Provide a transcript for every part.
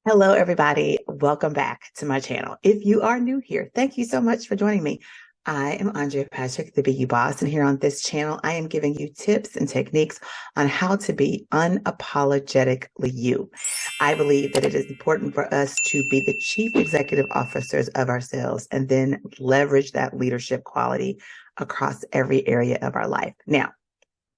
Hello, everybody. Welcome back to my channel. If you are new here, thank you so much for joining me. I am Andrea Patrick, the BU Boss, and here on this channel, I am giving you tips and techniques on how to be unapologetically you. I believe that it is important for us to be the chief executive officers of ourselves and then leverage that leadership quality across every area of our life. Now,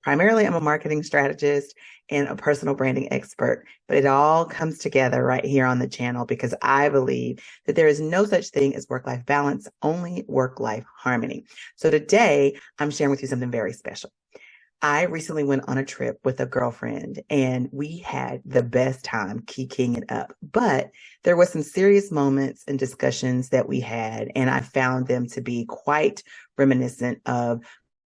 primarily, I'm a marketing strategist and a personal branding expert, but it all comes together right here on the channel because I believe that there is no such thing as work-life balance, only work-life harmony. So today, I'm sharing with you something very special. I recently went on a trip with a girlfriend and we had the best time kikiing it up, but there were some serious moments and discussions that we had, and I found them to be quite reminiscent of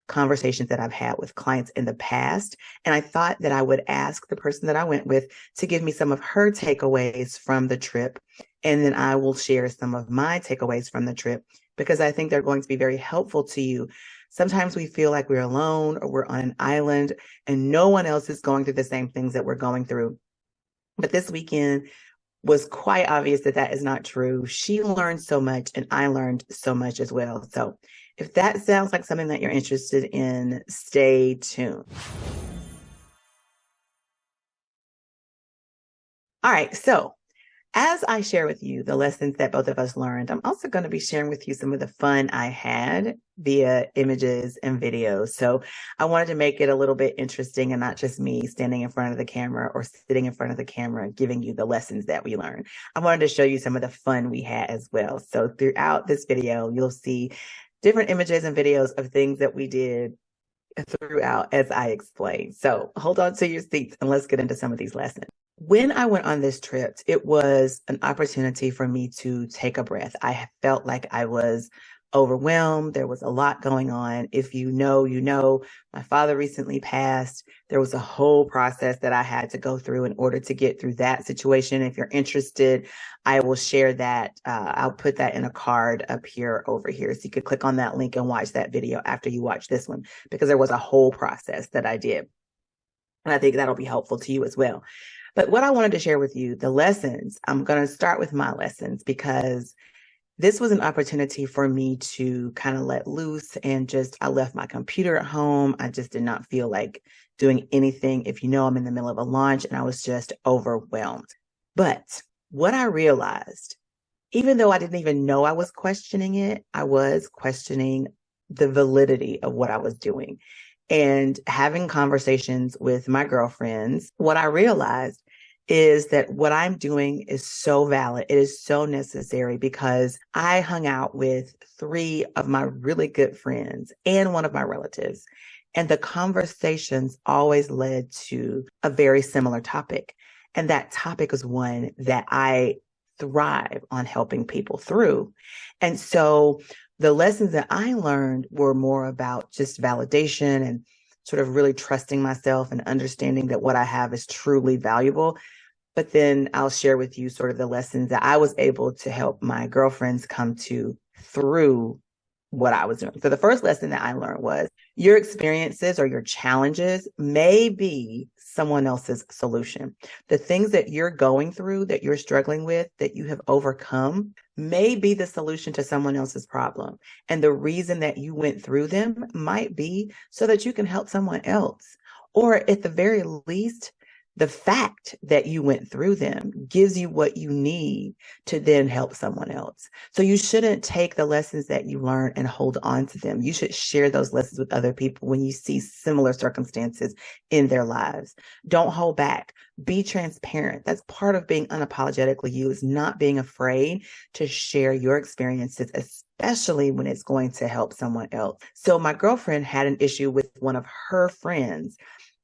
conversations that I've had with clients in the past. And I thought that I would ask the person that I went with to give me some of her takeaways from the trip. And then I will share some of my takeaways from the trip because I think they're going to be very helpful to you. Sometimes we feel like we're alone or we're on an island and no one else is going through the same things that we're going through. But this weekend was quite obvious that that is not true. She learned so much and I learned so much as well. So if that sounds like something that you're interested in, stay tuned. All right, so as I share with you the lessons that both of us learned, I'm also going to be sharing with you some of the fun I had via images and videos. So I wanted to make it a little bit interesting and not just me standing in front of the camera or sitting in front of the camera giving you the lessons that we learned. I wanted to show you some of the fun we had as well. So throughout this video, you'll see different images and videos of things that we did throughout as I explain. So hold on to your seats and let's get into some of these lessons. When I went on this trip, it was an opportunity for me to take a breath. I felt like I was overwhelmed. There was a lot going on. If you know, you know, my father recently passed. There was a whole process that I had to go through in order to get through that situation. If you're interested, I will share that. I'll put that in a card up here over here. So you could click on that link and watch that video after you watch this one, because there was a whole process that I did. And I think that'll be helpful to you as well. But what I wanted to share with you, the lessons, I'm going to start with my lessons because this was an opportunity for me to kind of let loose and I left my computer at home. I just did not feel like doing anything. If you know, I'm in the middle of a launch and I was just overwhelmed. But what I realized, even though I didn't even know I was questioning it, I was questioning the validity of what I was doing. And having conversations with my girlfriends, what I realized is that what I'm doing is so valid. It is so necessary because I hung out with 3 of my really good friends and one of my relatives. And the conversations always led to a very similar topic. And that topic is one that I thrive on helping people through. And so the lessons that I learned were more about just validation and sort of really trusting myself and understanding that what I have is truly valuable. But then I'll share with you sort of the lessons that I was able to help my girlfriends come to through what I was doing. So the first lesson that I learned was your experiences or your challenges may be someone else's solution. The things that you're going through, that you're struggling with, that you have overcome may be the solution to someone else's problem. And the reason that you went through them might be so that you can help someone else. Or at the very least, the fact that you went through them gives you what you need to then help someone else. So you shouldn't take the lessons that you learn and hold on to them. You should share those lessons with other people when you see similar circumstances in their lives. Don't hold back. Be transparent. That's part of being unapologetically you, is not being afraid to share your experiences, especially when it's going to help someone else. So my girlfriend had an issue with one of her friends,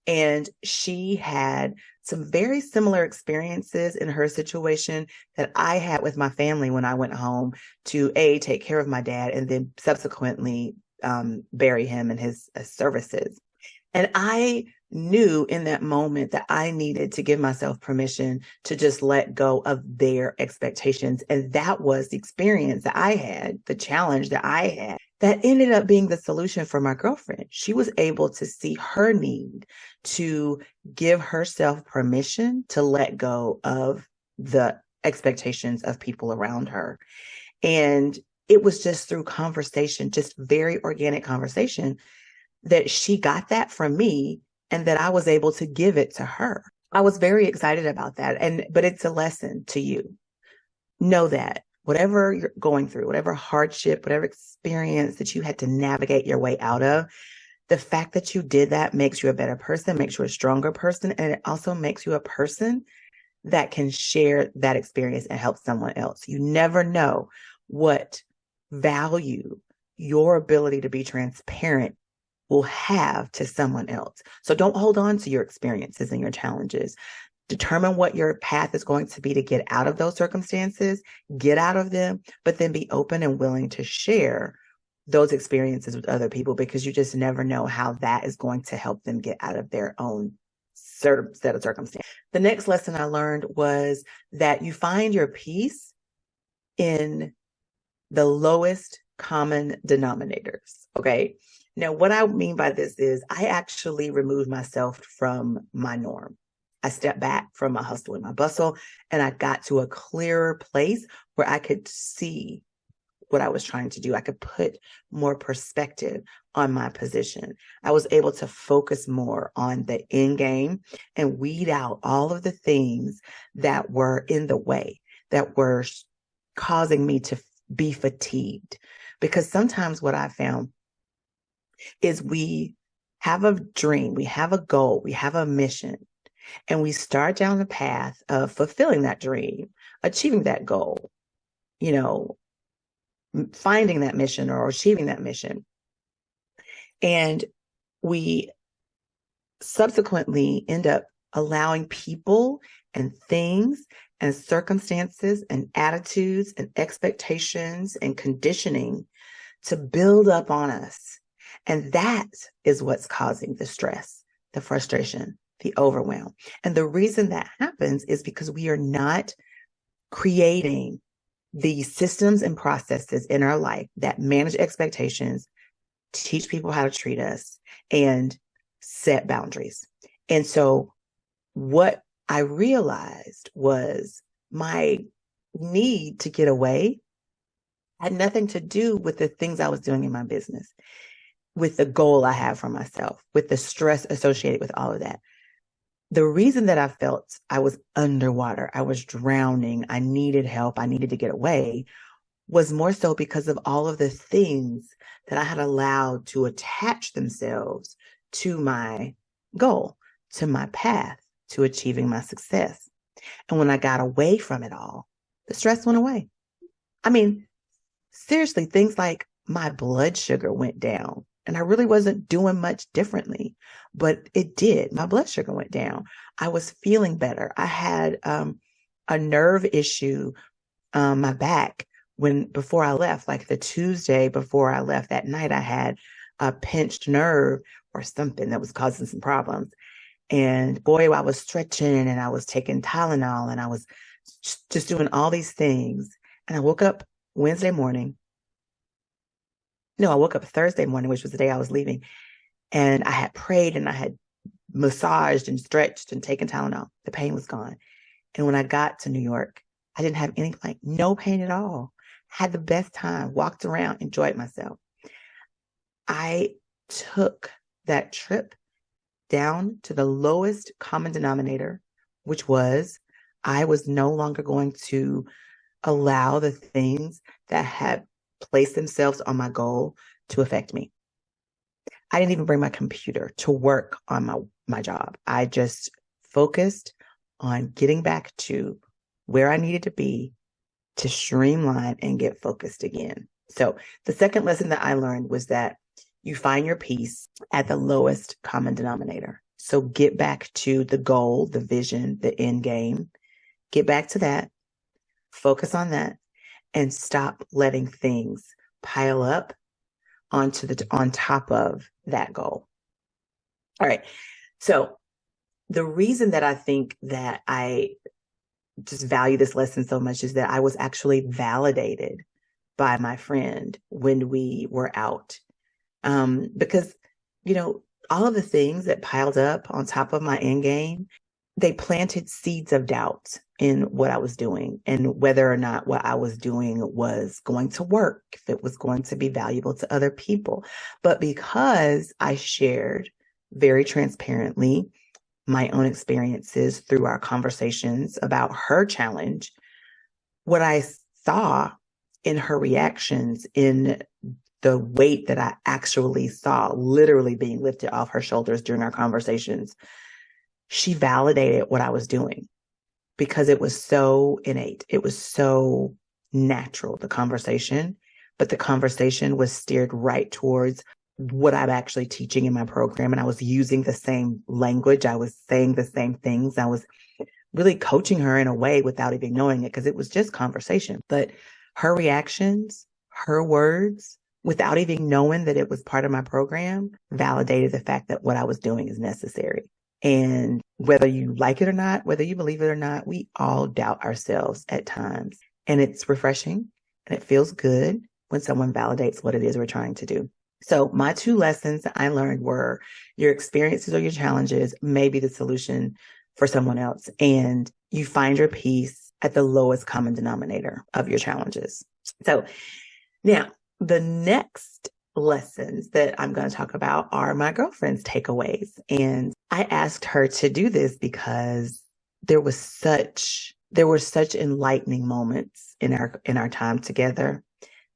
and she had some very similar experiences in her situation that I had with my family when I went home to take care of my dad and then subsequently bury him in his services. And I knew in that moment that I needed to give myself permission to just let go of their expectations. And that was the experience that I had, the challenge that I had, that ended up being the solution for my girlfriend. She was able to see her need to give herself permission to let go of the expectations of people around her. And it was just through conversation, just very organic conversation, that she got that from me and that I was able to give it to her. I was very excited about that. But it's a lesson to you. Know that whatever you're going through, whatever hardship, whatever experience that you had to navigate your way out of, the fact that you did that makes you a better person, makes you a stronger person, and it also makes you a person that can share that experience and help someone else. You never know what value your ability to be transparent will have to someone else. So don't hold on to your experiences and your challenges. Determine what your path is going to be to get out of those circumstances, get out of them, but then be open and willing to share those experiences with other people, because you just never know how that is going to help them get out of their own set of circumstances. The next lesson I learned was that you find your peace in the lowest common denominators. Okay. Now, what I mean by this is I actually removed myself from my norm. I stepped back from my hustle and my bustle, and I got to a clearer place where I could see what I was trying to do. I could put more perspective on my position. I was able to focus more on the end game and weed out all of the things that were in the way, that were causing me to be fatigued. Because sometimes what I found is we have a dream, we have a goal, we have a mission, and we start down the path of fulfilling that dream, achieving that goal, finding that mission or achieving that mission. And we subsequently end up allowing people and things and circumstances and attitudes and expectations and conditioning to build up on us. And that is what's causing the stress, the frustration, the overwhelm. And the reason that happens is because we are not creating the systems and processes in our life that manage expectations, teach people how to treat us, and set boundaries. And so what I realized was my need to get away had nothing to do with the things I was doing in my business, with the goal I have for myself, with the stress associated with all of that. The reason that I felt I was underwater, I was drowning, I needed help, I needed to get away, was more so because of all of the things that I had allowed to attach themselves to my goal, to my path, to achieving my success. And when I got away from it all, the stress went away. I mean, seriously, things like my blood sugar went down. And I really wasn't doing much differently, but it did. My blood sugar went down. I was feeling better. I had a nerve issue, my back, before I left, like the Tuesday before I left that night, I had a pinched nerve or something that was causing some problems. And boy, I was stretching and I was taking Tylenol and I was just doing all these things. And I woke up Wednesday morning. No, I woke up Thursday morning, which was the day I was leaving. And I had prayed and I had massaged and stretched and taken Tylenol. The pain was gone. And when I got to New York, I didn't have no pain at all. Had the best time, walked around, enjoyed myself. I took that trip down to the lowest common denominator, which was I was no longer going to allow the things that had placed themselves on my goal to affect me. I didn't even bring my computer to work on my job. I just focused on getting back to where I needed to be to streamline and get focused again. So the second lesson that I learned was that you find your peace at the lowest common denominator. So get back to the goal, the vision, the end game. Get back to that. Focus on that. And stop letting things pile up on top of that goal. All right. So the reason that I think that I just value this lesson so much is that I was actually validated by my friend when we were out. Because, all of the things that piled up on top of my end game, they planted seeds of doubt in what I was doing and whether or not what I was doing was going to work, if it was going to be valuable to other people. But because I shared very transparently my own experiences through our conversations about her challenge, what I saw in her reactions, in the weight that I actually saw literally being lifted off her shoulders during our conversations, she validated what I was doing because it was so innate. It was so natural, the conversation, but the conversation was steered right towards what I'm actually teaching in my program. And I was using the same language. I was saying the same things. I was really coaching her in a way without even knowing it because it was just conversation. But her reactions, her words, without even knowing that it was part of my program, validated the fact that what I was doing is necessary. And whether you like it or not, whether you believe it or not, we all doubt ourselves at times. And it's refreshing and it feels good when someone validates what it is we're trying to do. So my 2 lessons that I learned were your experiences or your challenges may be the solution for someone else. And you find your peace at the lowest common denominator of your challenges. So now the next lessons that I'm going to talk about are my girlfriend's takeaways. And I asked her to do this because there were such enlightening moments in our time together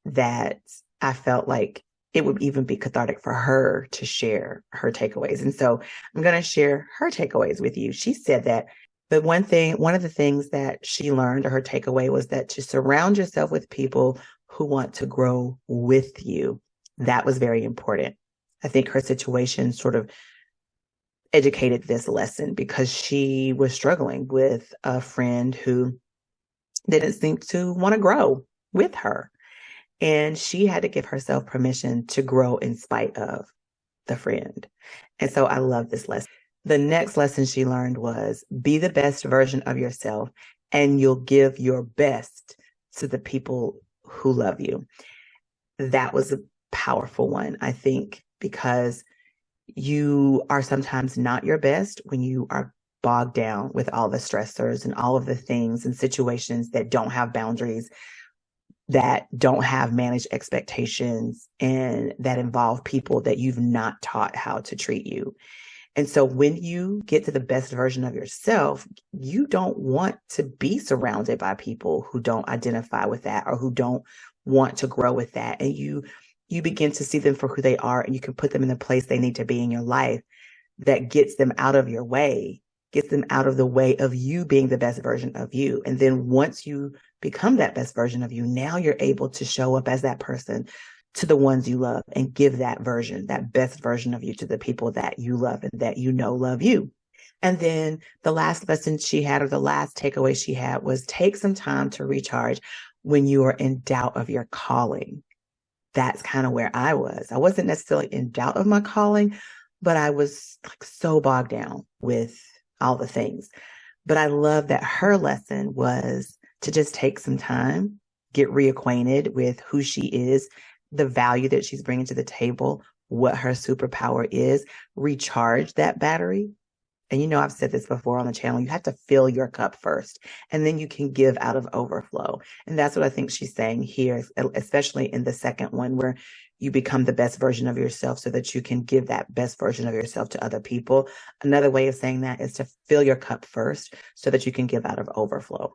that I felt like it would even be cathartic for her to share her takeaways. And so I'm going to share her takeaways with you. She said that one of the things that she learned, or her takeaway, was that to surround yourself with people who want to grow with you. That was very important. I think her situation sort of educated this lesson because she was struggling with a friend who didn't seem to want to grow with her. And she had to give herself permission to grow in spite of the friend. And so I love this lesson. The next lesson she learned was be the best version of yourself and you'll give your best to the people who love you. That was a powerful one, I think, because you are sometimes not your best when you are bogged down with all the stressors and all of the things and situations that don't have boundaries, that don't have managed expectations, and that involve people that you've not taught how to treat you. And so when you get to the best version of yourself, you don't want to be surrounded by people who don't identify with that or who don't want to grow with that. And you begin to see them for who they are, and you can put them in the place they need to be in your life that gets them out of your way, gets them out of the way of you being the best version of you. And then once you become that best version of you, now you're able to show up as that person to the ones you love and give that version, that best version of you, to the people that you love and that you know love you. And then the last lesson she had, or the last takeaway she had, was take some time to recharge when you are in doubt of your calling. That's kind of where I was. I wasn't necessarily in doubt of my calling, but I was like so bogged down with all the things. But I love that her lesson was to just take some time, get reacquainted with who she is, the value that she's bringing to the table, what her superpower is, recharge that battery. And you know, I've said this before on the channel, you have to fill your cup first, and then you can give out of overflow. And that's what I think she's saying here, especially in the second one, where you become the best version of yourself so that you can give that best version of yourself to other people. Another way of saying that is to fill your cup first so that you can give out of overflow.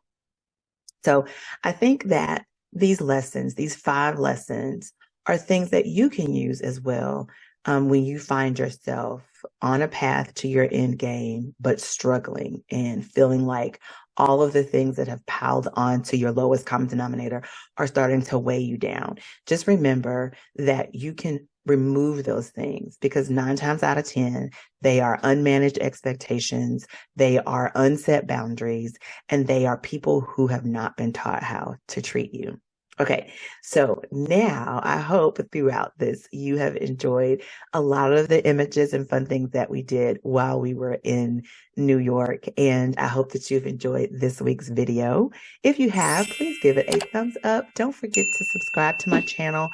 So I think that these lessons, these 5 lessons, are things that you can use as well when you find yourself on a path to your end game, but struggling and feeling like all of the things that have piled onto your lowest common denominator are starting to weigh you down. Just remember that you can remove those things, because 9 times out of 10, they are unmanaged expectations, they are unset boundaries, and they are people who have not been taught how to treat you. Okay, so now I hope throughout this you have enjoyed a lot of the images and fun things that we did while we were in New York, and I hope that you've enjoyed this week's video. If you have, please give it a thumbs up. Don't forget to subscribe to my channel.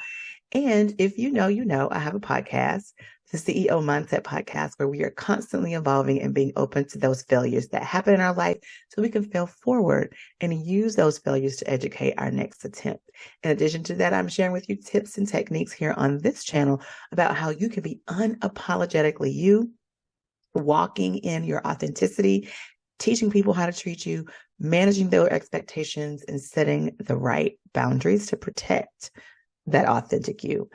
And if you know, I have a podcast. the CEO Mindset Podcast, where we are constantly evolving and being open to those failures that happen in our life so we can fail forward and use those failures to educate our next attempt. In addition to that, I'm sharing with you tips and techniques here on this channel about how you can be unapologetically you, walking in your authenticity, teaching people how to treat you, managing their expectations, and setting the right boundaries to protect that authentic you.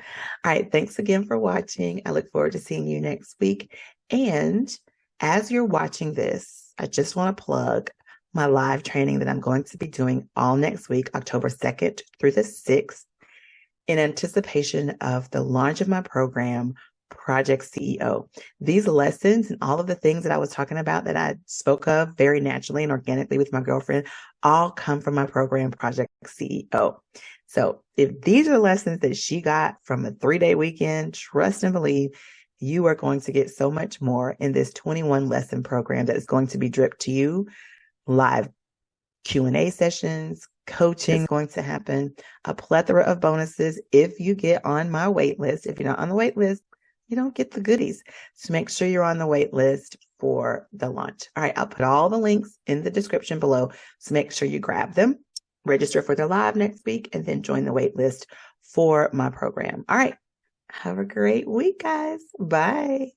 All right. Thanks again for watching. I look forward to seeing you next week. And as you're watching this, I just want to plug my live training that I'm going to be doing all next week, October 2nd through the 6th, in anticipation of the launch of my program, Project CEO. These lessons and all of the things that I was talking about that I spoke of very naturally and organically with my girlfriend all come from my program, Project CEO. So if these are lessons that she got from a 3-day weekend, trust and believe you are going to get so much more in this 21 lesson program that is going to be dripped to you. Live Q&A sessions, coaching is going to happen, a plethora of bonuses if you get on my wait list. If you're not on the wait list, you don't get the goodies. So make sure you're on the wait list for the launch. All right, I'll put all the links in the description below. So make sure you grab them, register for the live next week, and then join the wait list for my program. All right, have a great week, guys. Bye.